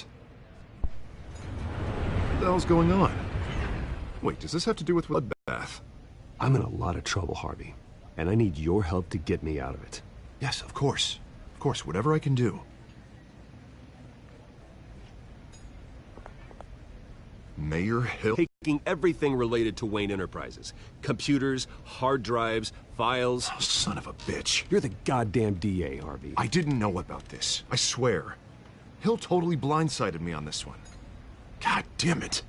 apartment? What the hell's going on? Wait, does this have to do with bloodbath? I'm in a lot of trouble, Harvey, and I need your help to get me out of it. Yes, of course. Of course, whatever I can do. Mayor Hill? Taking everything related to Wayne Enterprises. Computers, hard drives, files. Oh, son of a bitch. You're the goddamn DA, Harvey. I didn't know about this. I swear. Hill totally blindsided me on this one. God damn it.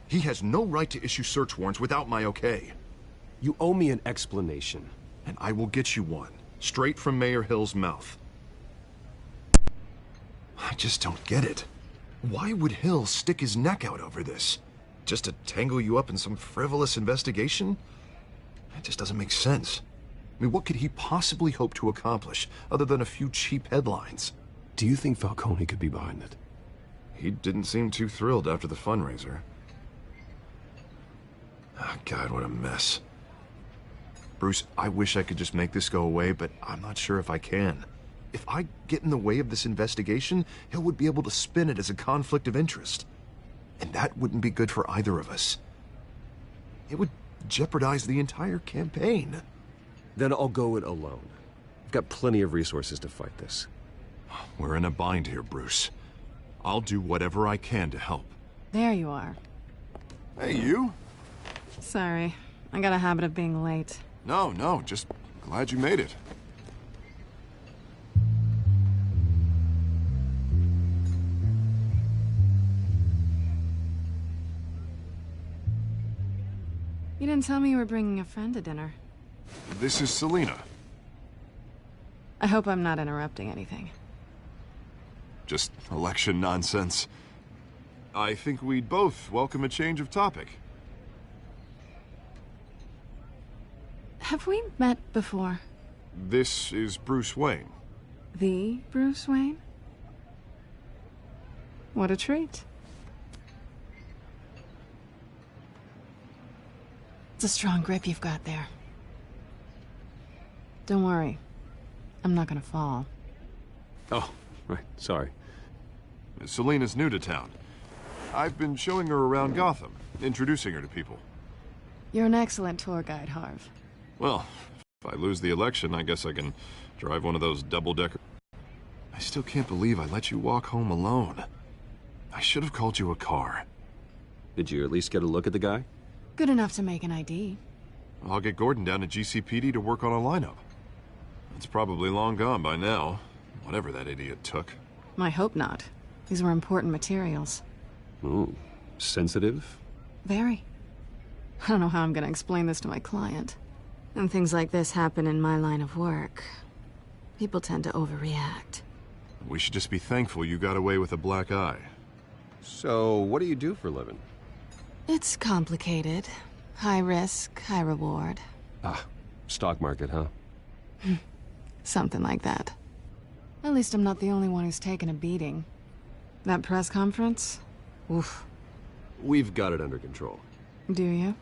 He has no right to issue search warrants without my okay. You owe me an explanation. And I will get you one. Straight from Mayor Hill's mouth. I just don't get it. Why would Hill stick his neck out over this? Just to tangle you up in some frivolous investigation? It just doesn't make sense. I mean, what could he possibly hope to accomplish other than a few cheap headlines? Do you think Falcone could be behind it? He didn't seem too thrilled after the fundraiser. Oh, God, what a mess. Bruce, I wish I could just make this go away, but I'm not sure if I can. If I get in the way of this investigation, Hill would be able to spin it as a conflict of interest. And that wouldn't be good for either of us. It would jeopardize the entire campaign. Then I'll go it alone. I've got plenty of resources to fight this. We're in a bind here, Bruce. I'll do whatever I can to help. There you are. Hey, you? Sorry, I got a habit of being late. No, just glad you made it. You didn't tell me you were bringing a friend to dinner. This is Selena. I hope I'm not interrupting anything. Just election nonsense. I think we'd both welcome a change of topic. Have we met before? This is Bruce Wayne. The Bruce Wayne? What a treat. It's a strong grip you've got there. Don't worry. I'm not gonna fall. Oh, right. Sorry. Selena's new to town. I've been showing her around Gotham, introducing her to people. You're an excellent tour guide, Harv. Well, if I lose the election, I guess I can drive one of those double-decker... I still can't believe I let you walk home alone. I should have called you a car. Did you at least get a look at the guy? Good enough to make an ID. I'll get Gordon down to GCPD to work on a lineup. It's probably long gone by now, whatever that idiot took. I hope not. These were important materials. Ooh, sensitive? Very. I don't know how I'm gonna explain this to my client. And things like this happen in my line of work. People tend to overreact. We should just be thankful you got away with a black eye. So, what do you do for a living? It's complicated. High risk, high reward. Ah, stock market, huh? Something like that. At least I'm not the only one who's taken a beating. That press conference? Oof. We've got it under control. Do you?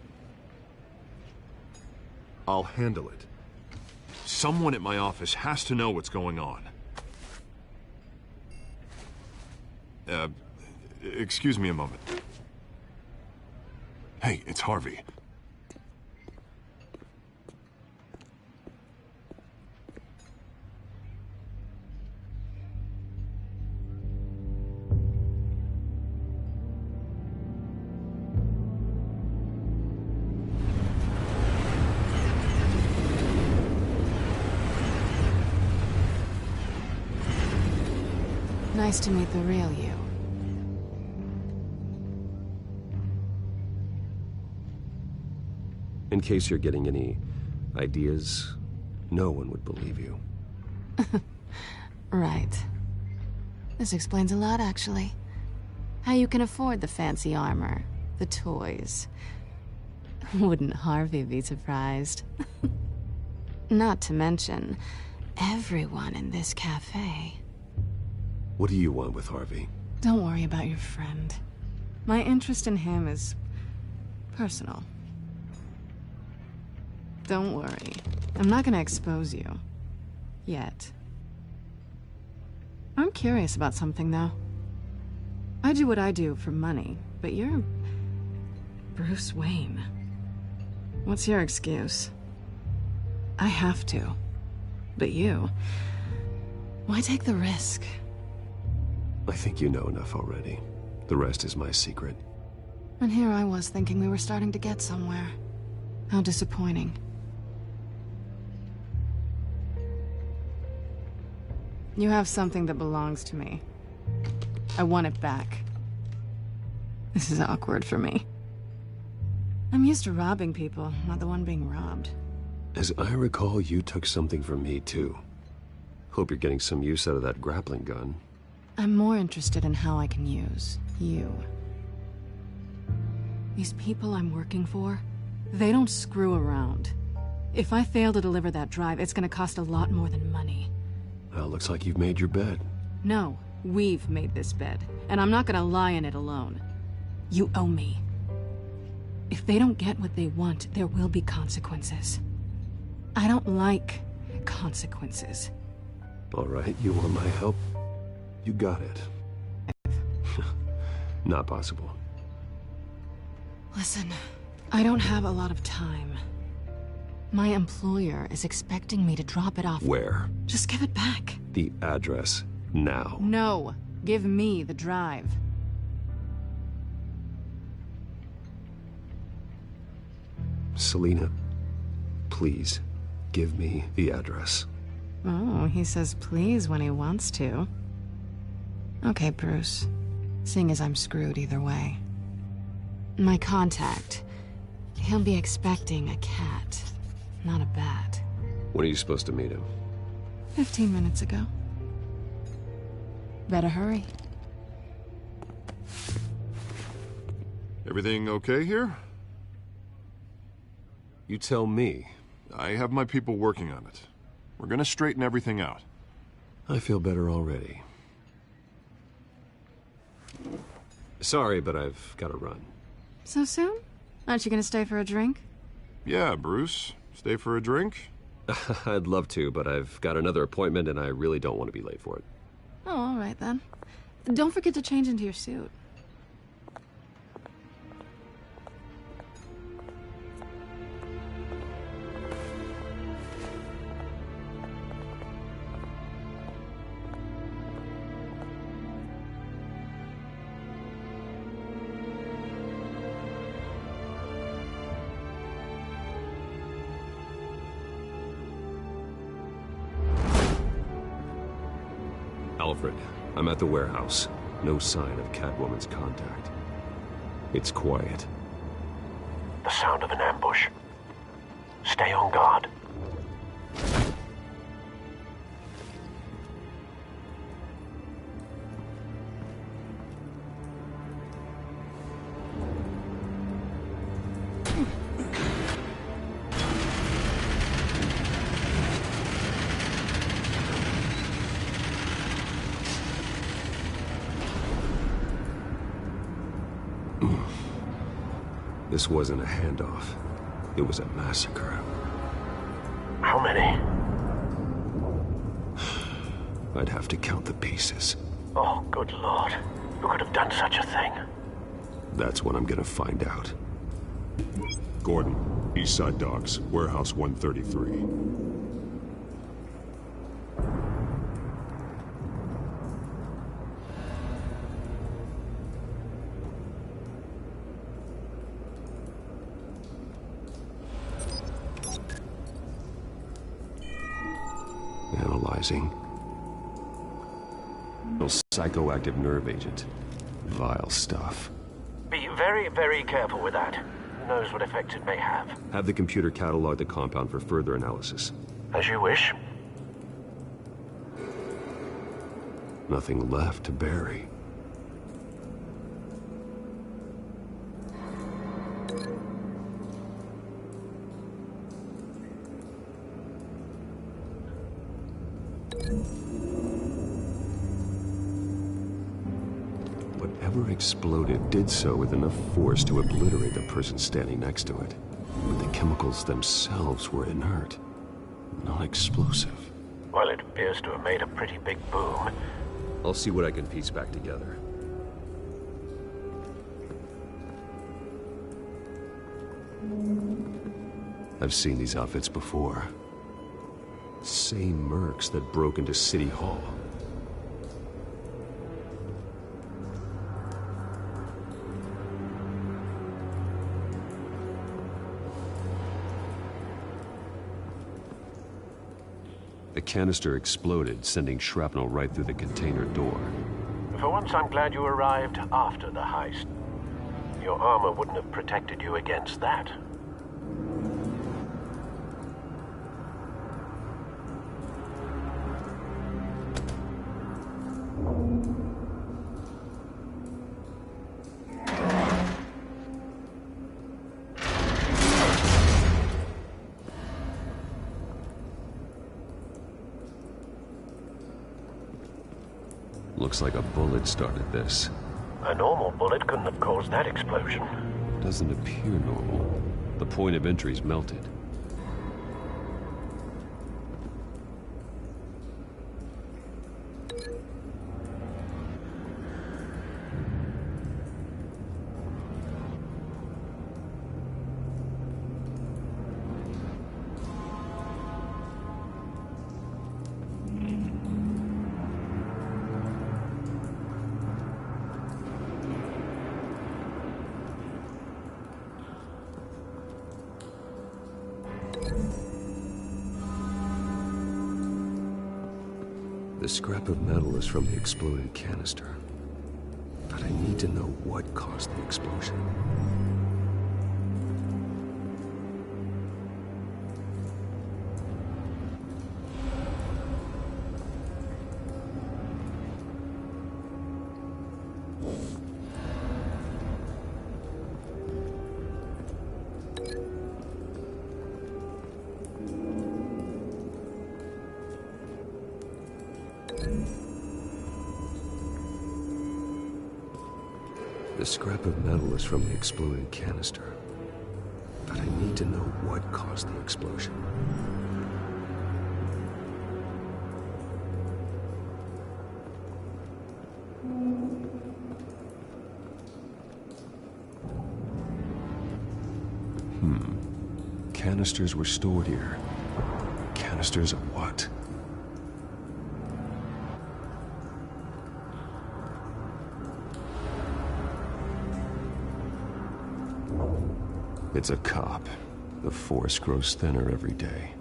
I'll handle it. Someone at my office has to know what's going on. Excuse me a moment. Hey, it's Harvey. Nice to meet the real you. In case you're getting any ideas, no one would believe you. Right. This explains a lot, actually. How you can afford the fancy armor, the toys. Wouldn't Harvey be surprised? Not to mention, everyone in this cafe. What do you want with Harvey? Don't worry about your friend. My interest in him is personal. Don't worry. I'm not gonna expose you. Yet. I'm curious about something, though. I do what I do for money, but you're Bruce Wayne. What's your excuse? I have to. But you... why take the risk? I think you know enough already. The rest is my secret. And here I was thinking we were starting to get somewhere. How disappointing. You have something that belongs to me. I want it back. This is awkward for me. I'm used to robbing people, not the one being robbed. As I recall, you took something from me, too. Hope you're getting some use out of that grappling gun. I'm more interested in how I can use you. These people I'm working for, they don't screw around. If I fail to deliver that drive, it's gonna cost a lot more than money. Well, looks like you've made your bed. No, we've made this bed, and I'm not gonna lie in it alone. You owe me. If they don't get what they want, there will be consequences. I don't like consequences. All right, you want my help? You got it. Not possible. Listen, I don't have a lot of time. My employer is expecting me to drop it off. Where? Just give it back. The address, now. No, give me the drive. Selina, please, give me the address. Oh, he says please when he wants to. Okay, Bruce. Seeing as I'm screwed either way. My contact. He'll be expecting a cat, not a bat. When are you supposed to meet him? 15 minutes ago. Better hurry. Everything okay here? You tell me. I have my people working on it. We're gonna straighten everything out. I feel better already. Sorry, but I've got to run. So soon? Aren't you gonna stay for a drink? Yeah, Bruce. Stay for a drink? I'd love to, but I've got another appointment and I really don't want to be late for it. Oh, all right then. Don't forget to change into your suit. Alfred, I'm at the warehouse. No sign of Catwoman's contact. It's quiet. The sound of an ambush. Stay on guard. This wasn't a handoff. It was a massacre. How many? I'd have to count the pieces. Oh, good lord. Who could have done such a thing? That's what I'm gonna find out. Gordon, Eastside Docks, Warehouse 133. Analyzing. No psychoactive nerve agent. Vile stuff. Be very, very careful with that. Who knows what effect it may have. Have the computer catalog the compound for further analysis. As you wish. Nothing left to bury. Whatever exploded did so with enough force to obliterate the person standing next to it. But the chemicals themselves were inert, not explosive. Well, it appears to have made a pretty big boom. I'll see what I can piece back together. I've seen these outfits before. Same mercs that broke into City Hall. The canister exploded, sending shrapnel right through the container door. For once, I'm glad you arrived after the heist. Your armor wouldn't have protected you against that. Looks like a bullet started this. A normal bullet couldn't have caused that explosion. Doesn't appear normal. The point of entry's melted. The scrap of metal is from the exploded canister. But I need to know what caused the explosion. The scrap of metal is from the exploded canister. But I need to know what caused the explosion. Canisters were stored here. Canisters of what? It's a cop. The force grows thinner every day.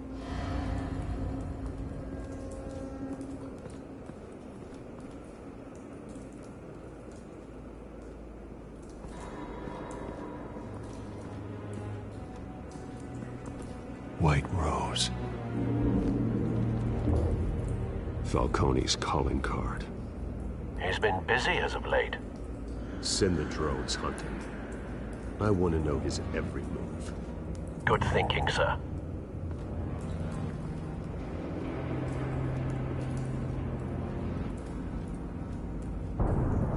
White Rose. Falcone's calling card. He's been busy as of late. Send the drones hunting. I want to know his every move. Good thinking, sir.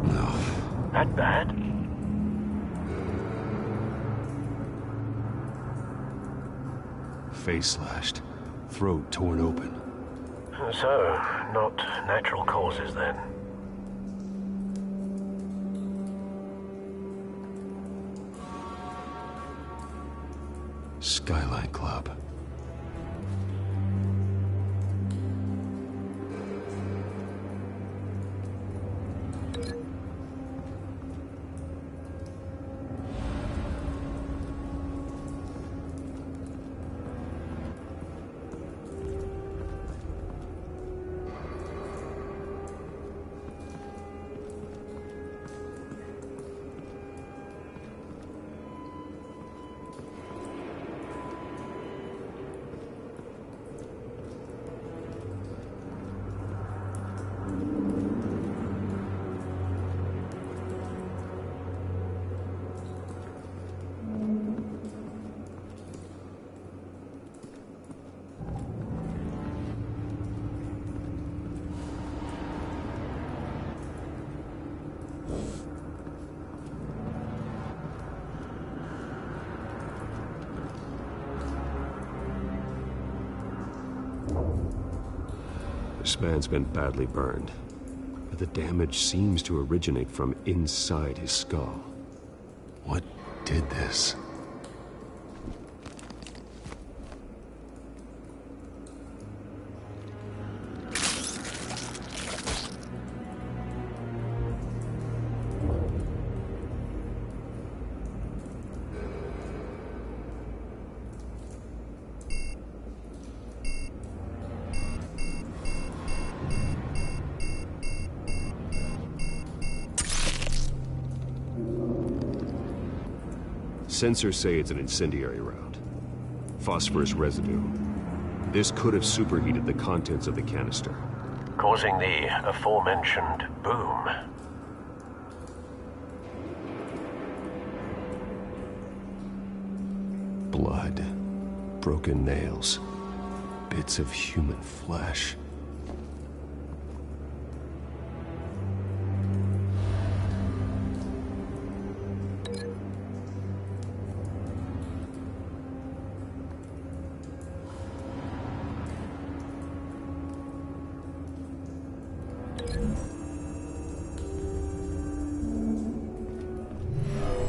No. That bad? Face slashed. Throat torn open. So, not natural causes then. Skyline Club. This man's been badly burned, but the damage seems to originate from inside his skull. What did this? Sensors say it's an incendiary round. Phosphorus residue. This could have superheated the contents of the canister, causing the aforementioned boom. Blood, broken nails, bits of human flesh.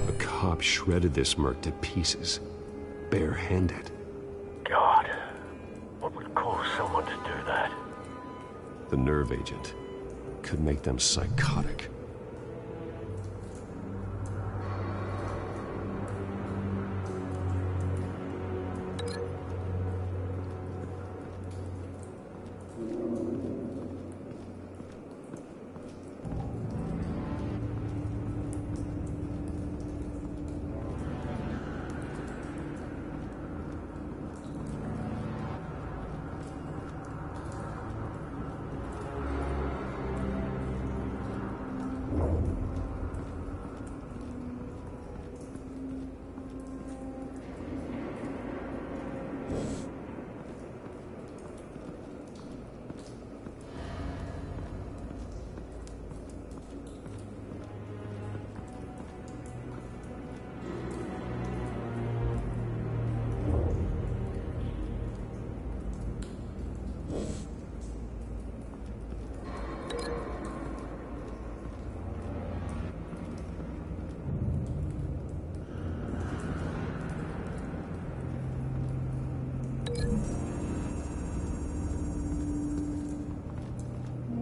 A cop shredded this merc to pieces, barehanded. God, what would cause someone to do that? The nerve agent could make them psychotic.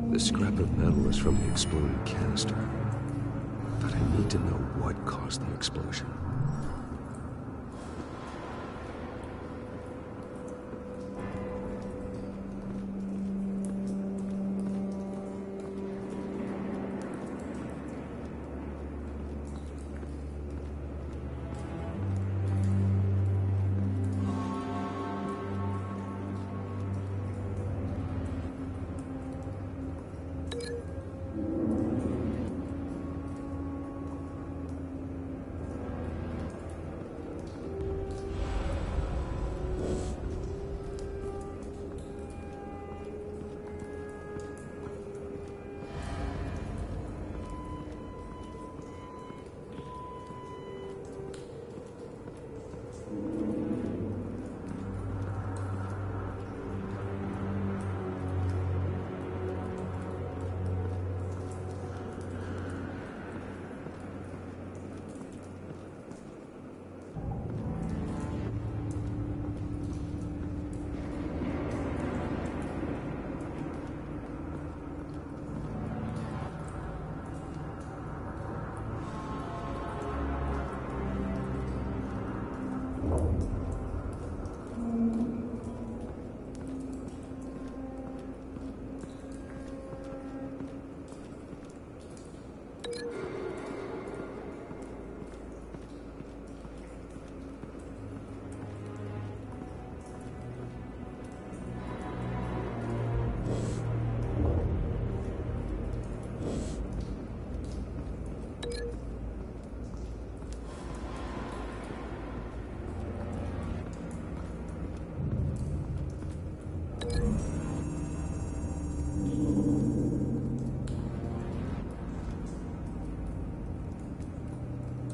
The scrap of metal is from the exploding canister. But I need to know what caused the explosion.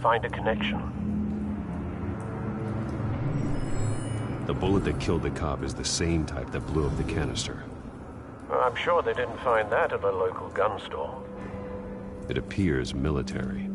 Find a connection. The bullet that killed the cop is the same type that blew up the canister. I'm sure they didn't find that at a local gun store. It appears military.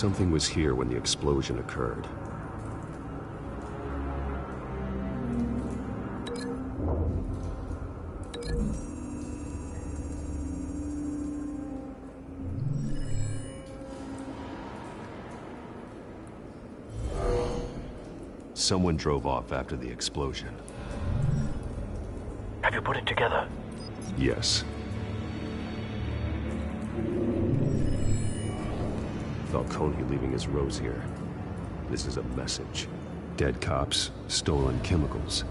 something was here when the explosion occurred. Someone drove off after the explosion. Have you put it together? Yes. Falcone leaving his rose here. This is a message. Dead cops, stolen chemicals.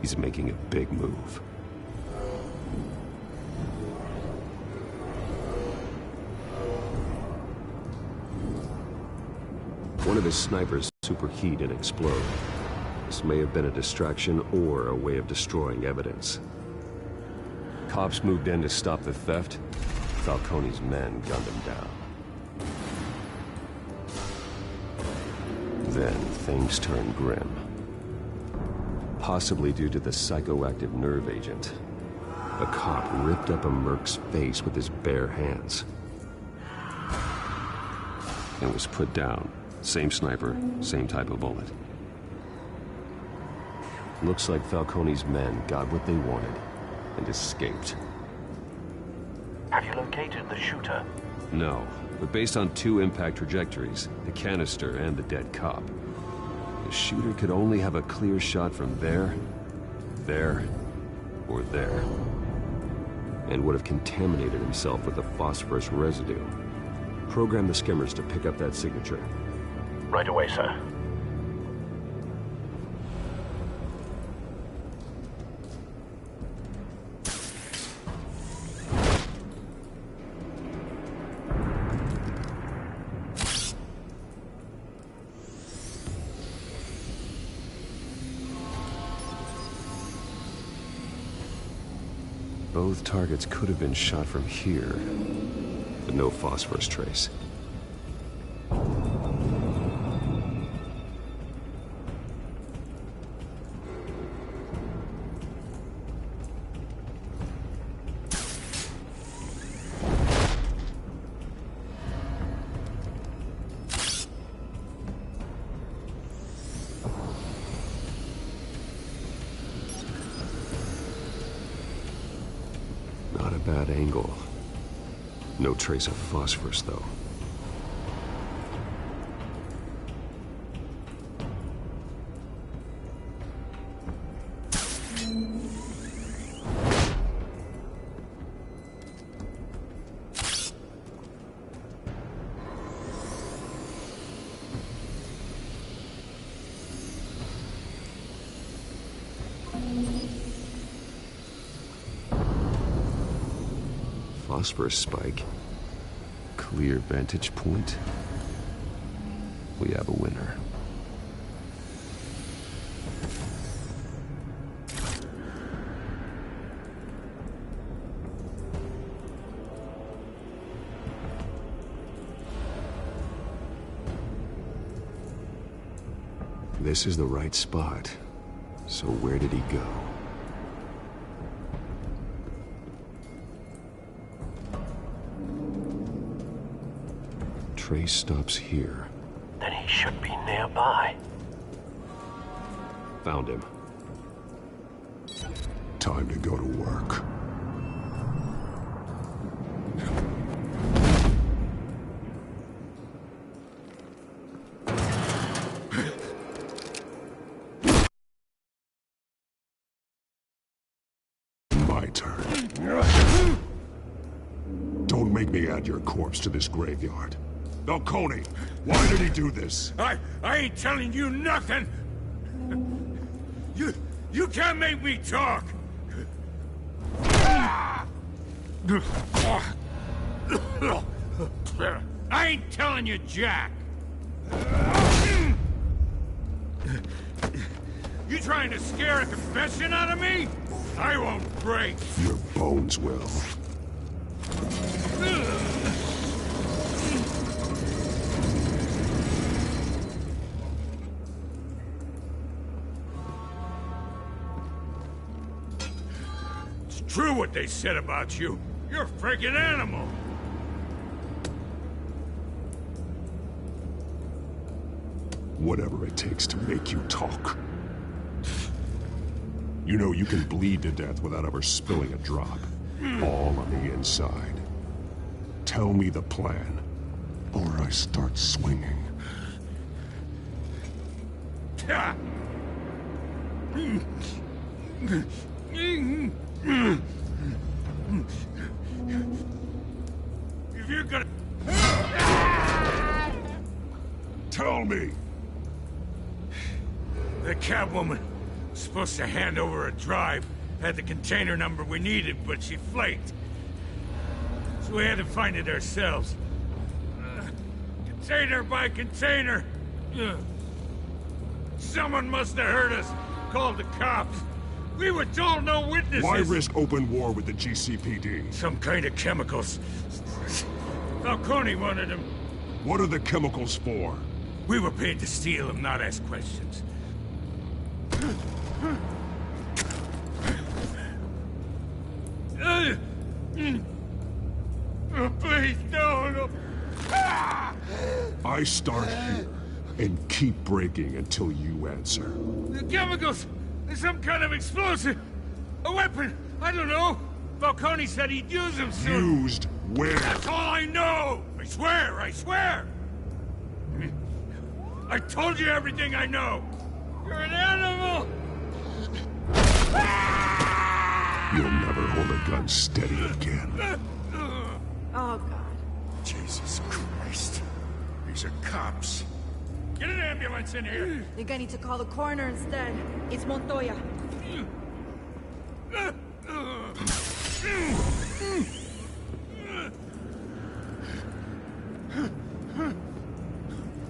He's making a big move. One of his snipers superheat and explode. This may have been a distraction or a way of destroying evidence. Cops moved in to stop the theft. Falcone's men gunned him down. Then things turned grim. Possibly due to the psychoactive nerve agent. A cop ripped up a merc's face with his bare hands. And was put down. Same sniper, same type of bullet. Looks like Falcone's men got what they wanted and escaped. Have you located the shooter? No, but based on two impact trajectories, the canister and the dead cop, the shooter could only have a clear shot from there, or there, and would have contaminated himself with the phosphorus residue. Program the skimmers to pick up that signature. Right away, sir. Both targets could have been shot from here, but no phosphorus trace. Not a bad angle. No trace of phosphorus, though. Phosphorus spike. Clear vantage point. We have a winner. This is the right spot. So where did he go? Trace stops here. Then he should be nearby. Found him. Time to go to work. My turn. Don't make me add your corpse to this graveyard. Falcone, why did he do this? I ain't telling you nothing! You can't make me talk! I ain't telling you jack! You trying to scare a confession out of me? I won't break! Your bones will. True what they said about you. You're a freaking animal. Whatever it takes to make you talk. You know you can bleed to death without ever spilling a drop. All on the inside. Tell me the plan, or I start swinging. If you're gonna... Tell me! The Catwoman was supposed to hand over a drive, had the container number we needed, but she flaked. So we had to find it ourselves. Container by container. Someone must have heard us, called the cops. We were told no witnesses. Why risk open war with the GCPD? Some kind of chemicals. Falcone wanted them. What are the chemicals for? We were paid to steal them, not ask questions. Oh, please, no. I start here and keep breaking until you answer. The chemicals! There's some kind of explosive! A weapon! I don't know! Falcone said he'd use them soon! Used where? That's all I know! I swear! I told you everything I know! You're an animal! You'll never hold a gun steady again. Oh, God. Jesus Christ. These are cops. Get an ambulance in here! Think I need to call the coroner instead. It's Montoya.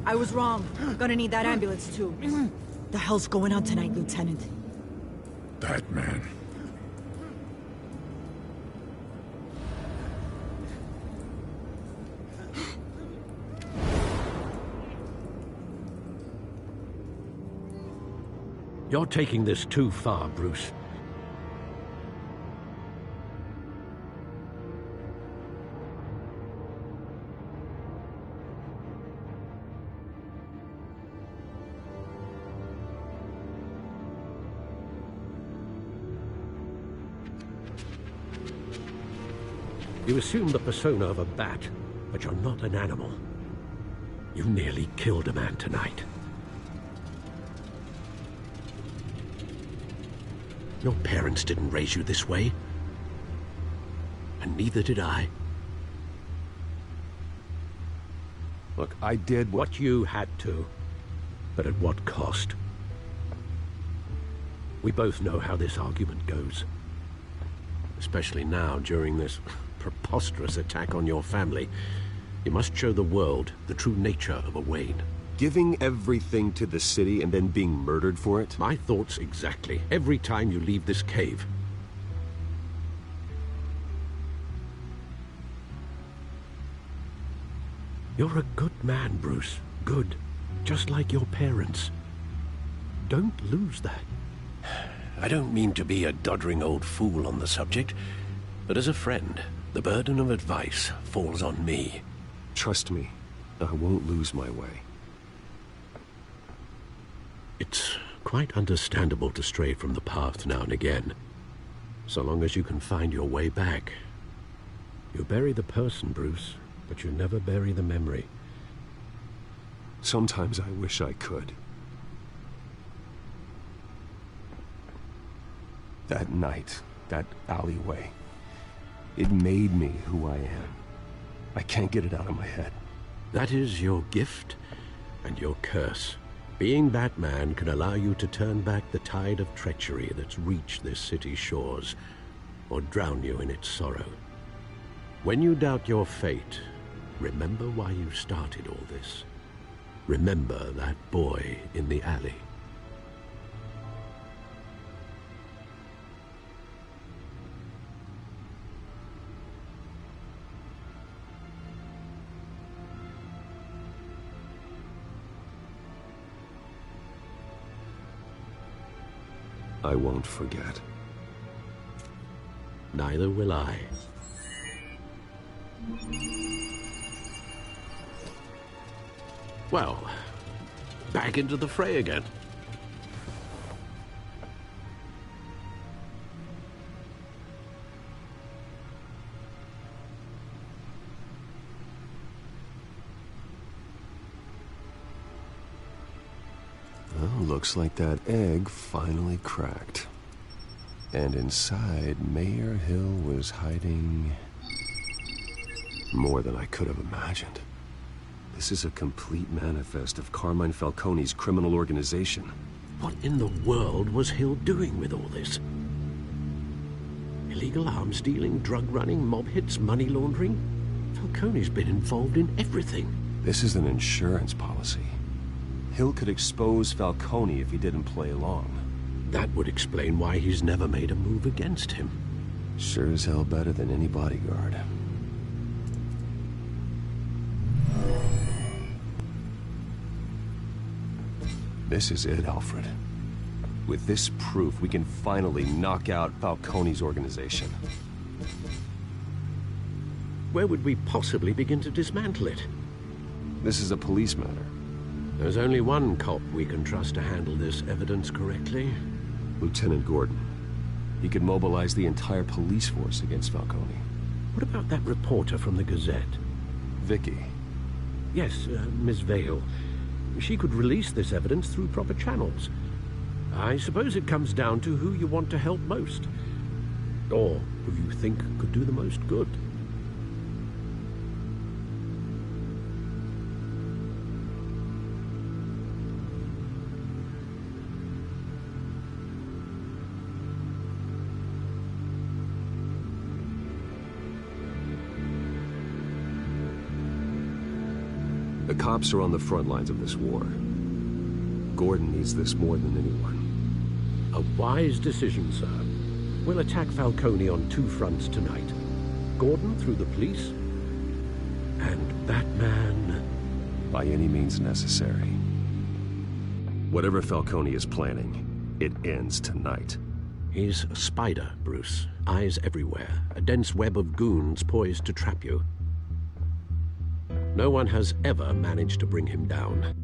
I was wrong. Gonna need that ambulance, too. The hell's going on tonight, Lieutenant? Batman. You're taking this too far, Bruce. You assume the persona of a bat, but you're not an animal. You nearly killed a man tonight. Your parents didn't raise you this way. And neither did I. Look, I did what you had to, but at what cost? We both know how this argument goes. Especially now, during this preposterous attack on your family. You must show the world the true nature of a Wayne. Giving everything to the city and then being murdered for it? My thoughts exactly. Every time you leave this cave. You're a good man, Bruce. Good. Just like your parents. Don't lose that. I don't mean to be a doddering old fool on the subject, but as a friend, the burden of advice falls on me. Trust me, I won't lose my way. It's quite understandable to stray from the path now and again, so long as you can find your way back. You bury the person, Bruce, but you never bury the memory. Sometimes I wish I could. That night, that alleyway, it made me who I am. I can't get it out of my head. That is your gift and your curse. Being Batman can allow you to turn back the tide of treachery that's reached this city's shores, or drown you in its sorrow. When you doubt your fate, remember why you started all this. Remember that boy in the alley. I won't forget. Neither will I. Well, back into the fray again. Well, looks like that egg finally cracked. And inside, Mayor Hill was hiding more than I could have imagined. This is a complete manifest of Carmine Falcone's criminal organization. What in the world was Hill doing with all this? Illegal arms dealing, drug running, mob hits, money laundering? Falcone's been involved in everything. This is an insurance policy. Hill could expose Falcone if he didn't play along. That would explain why he's never made a move against him. Sure as hell better than any bodyguard. This is it, Alfred. With this proof, we can finally knock out Falcone's organization. Where would we possibly begin to dismantle it? This is a police matter. There's only one cop we can trust to handle this evidence correctly. Lieutenant Gordon. He could mobilize the entire police force against Falcone. What about that reporter from the Gazette? Vicky. Yes, Miss Vale. She could release this evidence through proper channels. I suppose it comes down to who you want to help most. Or who you think could do the most good. The cops are on the front lines of this war. Gordon needs this more than anyone. A wise decision, sir. We'll attack Falcone on two fronts tonight. Gordon through the police, and Batman... by any means necessary. Whatever Falcone is planning, it ends tonight. He's a spider, Bruce. Eyes everywhere. A dense web of goons poised to trap you. No one has ever managed to bring him down.